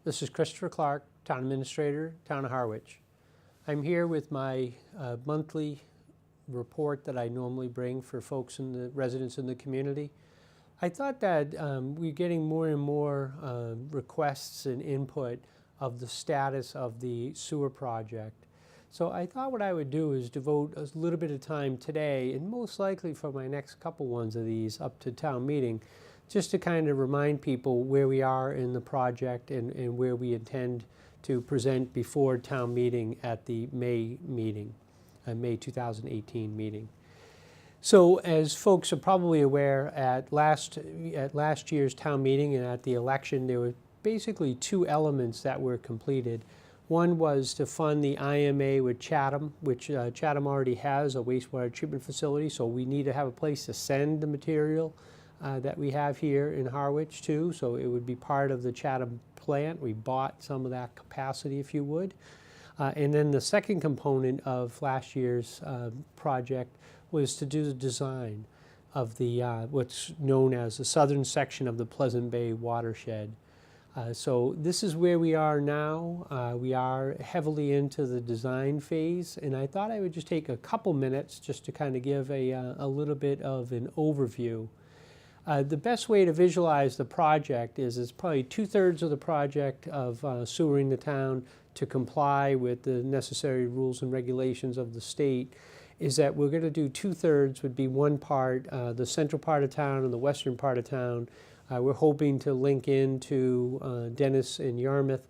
This is Christopher Clark, Town Administrator, Town of Harwich. I'm here with my monthly report that I normally bring for folks and the residents in the community. I thought that we're getting more and more requests and input of the status of the sewer project. So I thought what I would do is devote a little bit of time today, and most likely for my next couple ones of these up to town meeting, just to kind of remind people where we are in the project and where we intend to present before town meeting at the May meeting, May 2018 meeting. So as folks are probably aware, at last year's town meeting and at the election, there were basically two elements that were completed. One was to fund the IMA with Chatham, which Chatham already has a wastewater treatment facility, so we need to have a place to send the material that we have here in Harwich too, so it would be part of the Chatham plant. We bought some of that capacity, if you would. And then the second component of last year's project was to do the design of the what's known as the southern section of the Pleasant Bay Watershed. So this is where we are now. We are heavily into the design phase, and I thought I would just take a couple minutes just to kind of give a little bit of an overview. The best way to visualize the project is it's probably 2/3 of the project of sewering the town to comply with the necessary rules and regulations of the state, is that we're going to do 2/3 would be one part, the central part of town and the western part of town. We're hoping to link into Dennis and Yarmouth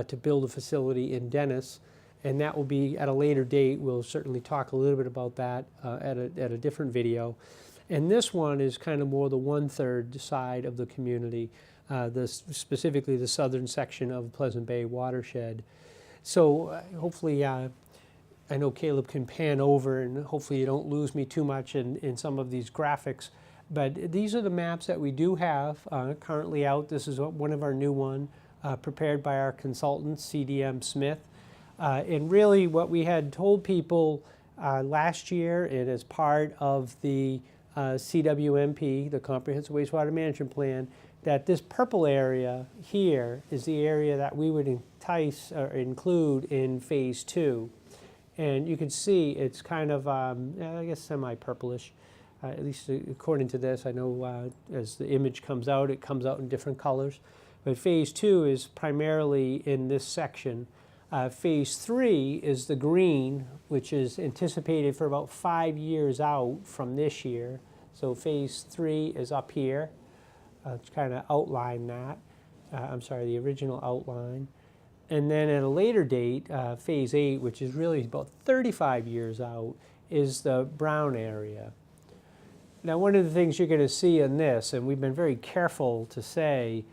to build a facility in Dennis, and that will be at a later date. We'll certainly talk a little bit about that at a different video. And this one is kind of more the 1/3 side of the community, specifically the southern section of Pleasant Bay Watershed. So hopefully, I know Caleb can pan over, and hopefully you don't lose me too much in some of these graphics. But these are the maps that we do have currently out. This is one of our new one, prepared by our consultant, CDM Smith. And really what we had told people last year, and as part of the CWMP, the Comprehensive Wastewater Management Plan, that this purple area here is the area that we would entice or include in phase 2. And you can see it's kind of, I guess, semi-purplish, at least according to this. I know as the image comes out, it comes out in different colors. But phase 2 is primarily in this section. Phase 3 is the green, which is anticipated for about 5 years out from this year. So phase 3 is up here. Let's kind of outline that. I'm sorry, the original outline. And then at a later date, phase 8, which is really about 35 years out, is the brown area. Now, one of the things you're going to see in this, and we've been very careful to say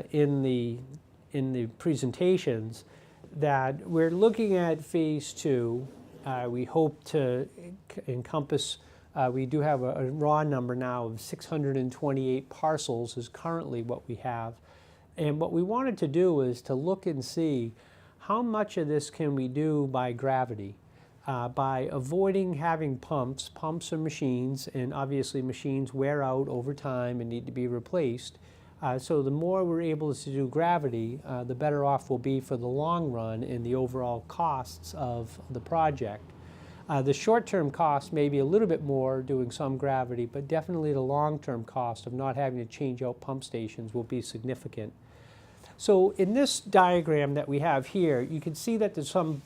in the presentations, that we're looking at phase 2. We hope to encompass, we do have a raw number now of 628 parcels is currently what we have. And what we wanted to do is to look and see how much of this can we do by gravity, by avoiding having pumps. Pumps are machines, and obviously machines wear out over time and need to be replaced. So the more we're able to do gravity, the better off we'll be for the long run in the overall costs of the project. The short-term cost may be a little bit more doing some gravity, but definitely the long-term cost of not having to change out pump stations will be significant. So in this diagram that we have here, you can see that there's some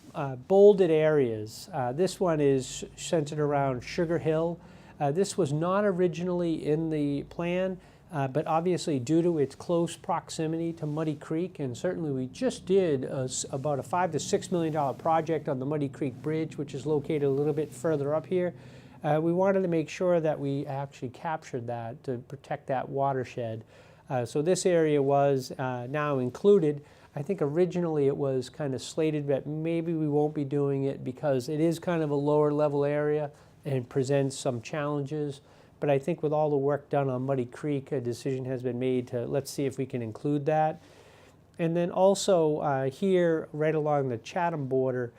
bolded areas. This one is centered around Sugar Hill. This was not originally in the plan. But obviously, due to its close proximity to Muddy Creek, and certainly we just did about a $5 to $6 million project on the Muddy Creek Bridge, which is located a little bit further up here. We wanted to make sure that we actually captured that to protect that watershed. So this area was now included. I think originally it was kind of slated that maybe we won't be doing it because it is kind of a lower level area and presents some challenges. But I think with all the work done on Muddy Creek, a decision has been made to let's see if we can include that. And then also here, right along the Chatham border,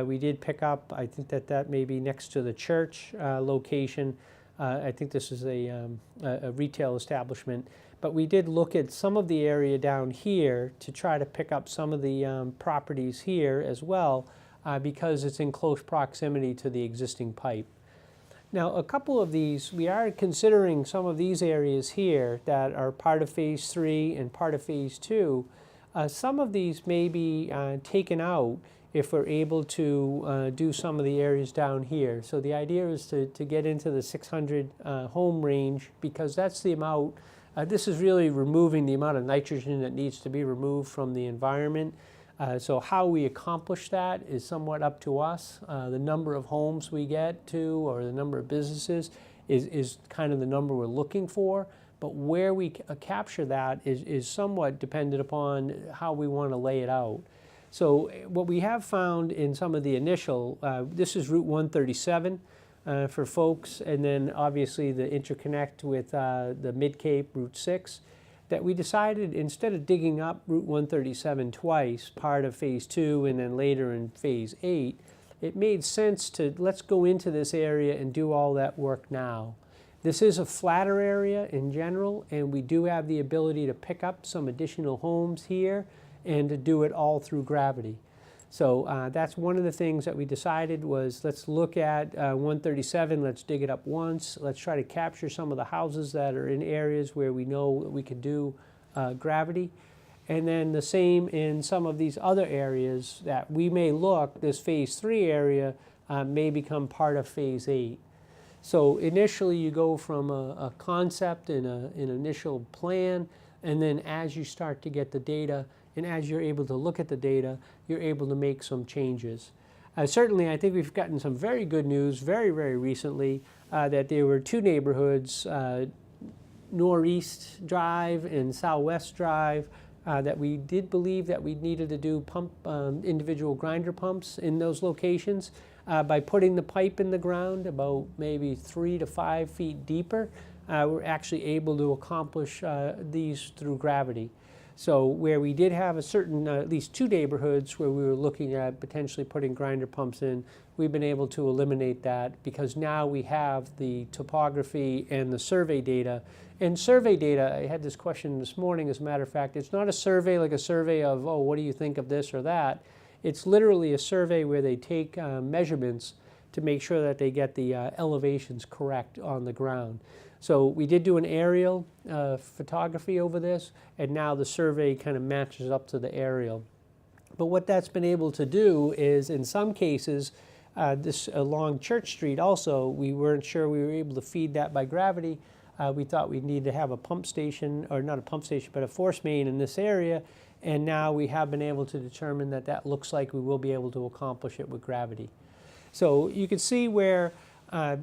we did pick up, I think that may be next to the church location, I think this is a retail establishment. But we did look at some of the area down here to try to pick up some of the properties here as well, because it's in close proximity to the existing pipe. Now, a couple of these, we are considering some of these areas here that are part of Phase 3 and part of Phase 2. Some of these may be taken out if we're able to do some of the areas down here. So the idea is to get into the 600 home range, because that's the amount, this is really removing the amount of nitrogen that needs to be removed from the environment. So how we accomplish that is somewhat up to us. The number of homes we get to, or the number of businesses, is kind of the number we're looking for. But where we capture that is somewhat dependent upon how we want to lay it out. So what we have found in some of the initial, this is Route 137 for folks, and then obviously the interconnect with the Mid-Cape, Route 6, that we decided instead of digging up Route 137 twice, part of Phase 2 and then later in Phase 8, it made sense to let's go into this area and do all that work now. This is a flatter area in general, and we do have the ability to pick up some additional homes here and to do it all through gravity. So that's one of the things that we decided was, let's look at 137, let's dig it up once, let's try to capture some of the houses that are in areas where we know that we could do gravity. And then the same in some of these other areas that we may look, this Phase 3 area may become part of Phase 8. So initially you go from a concept and an initial plan, and then as you start to get the data, and as you're able to look at the data, you're able to make some changes. Certainly, I think we've gotten some very good news very, very recently that there were two neighborhoods, Northeast Drive and Southwest Drive, that we did believe that we needed to do individual grinder pumps in those locations. By putting the pipe in the ground about maybe 3 to 5 feet deeper, we're actually able to accomplish these through gravity. So where we did have a certain, at least two neighborhoods where we were looking at potentially putting grinder pumps in, we've been able to eliminate that because now we have the topography and the survey data. And survey data, I had this question this morning, as a matter of fact, it's not a survey like a survey of, oh, what do you think of this or that? It's literally a survey where they take measurements to make sure that they get the elevations correct on the ground. So we did do an aerial photography over this, and now the survey kind of matches up to the aerial. But what that's been able to do is, in some cases, this along Church Street also, we weren't sure we were able to feed that by gravity. We thought we'd need to have a pump station, or not a pump station, but a force main in this area. And now we have been able to determine that that looks like we will be able to accomplish it with gravity. So you can see where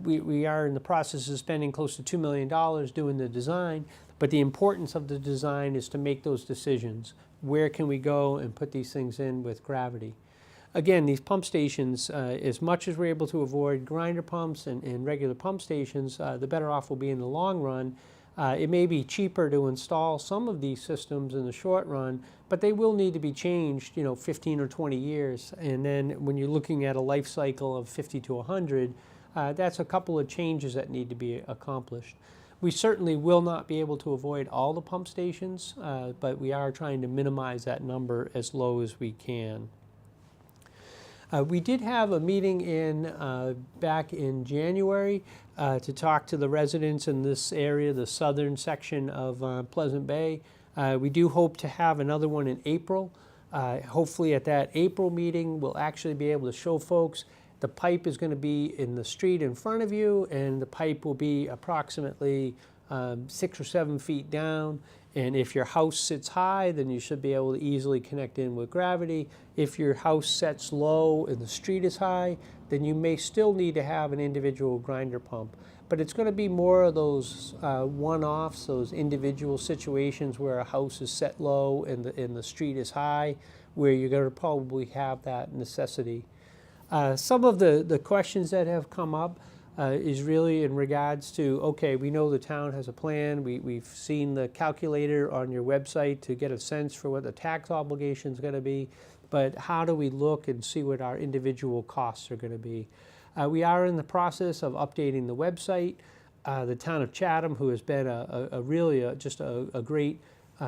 we are in the process of spending close to $2 million doing the design, but the importance of the design is to make those decisions. Where can we go and put these things in with gravity? Again, these pump stations, as much as we're able to avoid grinder pumps and regular pump stations, the better off we'll be in the long run. It may be cheaper to install some of these systems in the short run, but they will need to be changed, 15 or 20 years. And then when you're looking at a life cycle of 50 to 100, that's a couple of changes that need to be accomplished. We certainly will not be able to avoid all the pump stations, but we are trying to minimize that number as low as we can. We did have a meeting back in January to talk to the residents in this area, the southern section of Pleasant Bay. We do hope to have another one in April. Hopefully at that April meeting, we'll actually be able to show folks the pipe is going to be in the street in front of you, and the pipe will be approximately 6 or 7 feet down. And if your house sits high, then you should be able to easily connect in with gravity. If your house sets low and the street is high, then you may still need to have an individual grinder pump. But it's going to be more of those one-offs, those individual situations where a house is set low and the street is high, where you're going to probably have that necessity. Some of the questions that have come up is really in regards to, okay, we know the town has a plan. We've seen the calculator on your website to get a sense for what the tax obligation is going to be, but how do we look and see what our individual costs are going to be? We are in the process of updating the website. the town of Chatham, who has been really just a great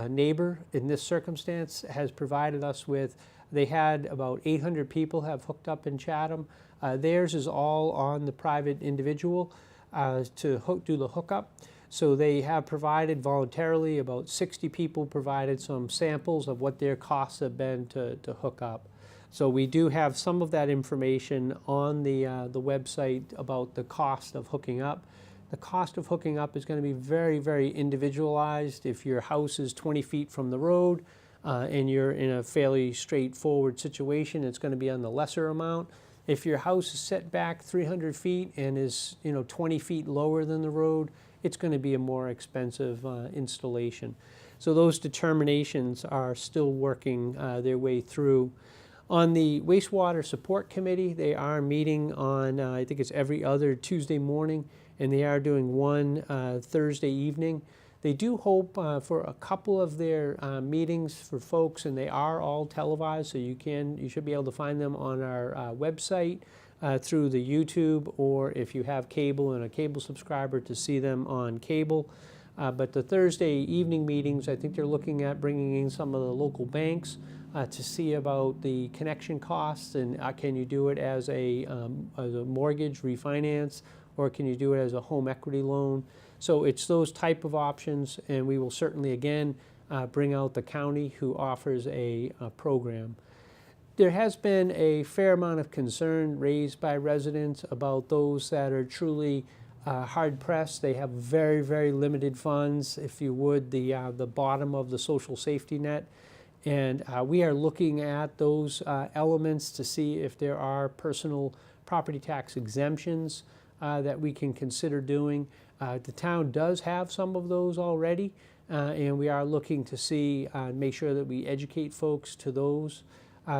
neighbor in this circumstance, has provided us with, they had about 800 people have hooked up in Chatham. Theirs is all on the private individual to do the hookup. So they have provided voluntarily, about 60 people provided some samples of what their costs have been to hook up. So we do have some of that information on the website about the cost of hooking up. The cost of hooking up is going to be very, very individualized. If your house is 20 feet from the road and you're in a fairly straightforward situation, it's going to be on the lesser amount. If your house is set back 300 feet and is 20 feet lower than the road, it's going to be a more expensive installation. So those determinations are still working their way through. On the Wastewater Support Committee, they are meeting on, I think it's every other Tuesday morning, and they are doing one Thursday evening. They do hope for a couple of their meetings for folks, and they are all televised, so you should be able to find them on our website through the YouTube, or if you have cable and a cable subscriber, to see them on cable. But the Thursday evening meetings, I think they're looking at bringing in some of the local banks to see about the connection costs, and can you do it as a mortgage refinance, or can you do it as a home equity loan? So it's those type of options, and we will certainly again bring out the county, who offers a program. There has been a fair amount of concern raised by residents about those that are truly hard pressed. They have very, very limited funds, if you would, the bottom of the social safety net. And we are looking at those elements to see if there are personal property tax exemptions that we can consider doing. The town does have some of those already, and we are looking to see, make sure that we educate folks to those.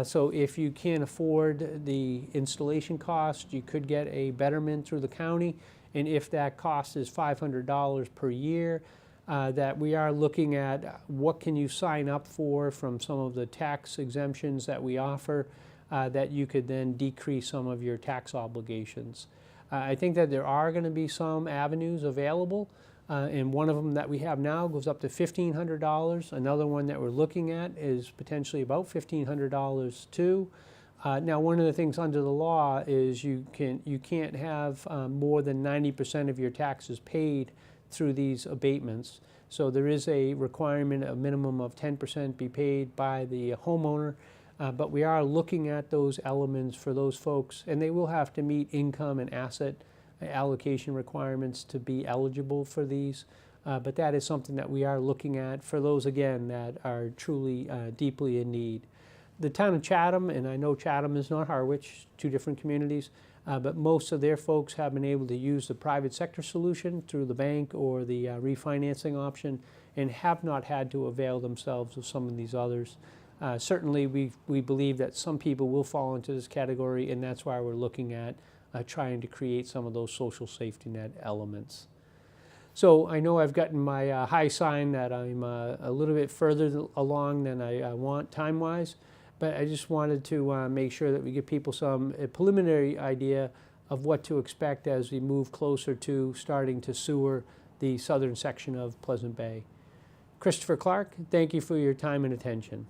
So if you can't afford the installation cost, you could get a betterment through the county. And if that cost is $500 per year, that we are looking at what can you sign up for from some of the tax exemptions that we offer, that you could then decrease some of your tax obligations. I think that there are going to be some avenues available, and one of them that we have now goes up to $1,500. Another one that we're looking at is potentially about $1,500 too. Now, one of the things under the law is you can't have more than 90% of your taxes paid through these abatements. So there is a requirement, a minimum of 10% be paid by the homeowner. But we are looking at those elements for those folks, and they will have to meet income and asset allocation requirements to be eligible for these. But that is something that we are looking at for those, again, that are truly deeply in need. The town of Chatham, and I know Chatham is not Harwich, two different communities, but most of their folks have been able to use the private sector solution through the bank or the refinancing option, and have not had to avail themselves of some of these others. Certainly, we believe that some people will fall into this category, and that's why we're looking at trying to create some of those social safety net elements. So I know I've gotten my high sign that I'm a little bit further along than I want time-wise, but I just wanted to make sure that we give people a preliminary idea of what to expect as we move closer to starting to sewer the southern section of Pleasant Bay. Christopher Clark, thank you for your time and attention.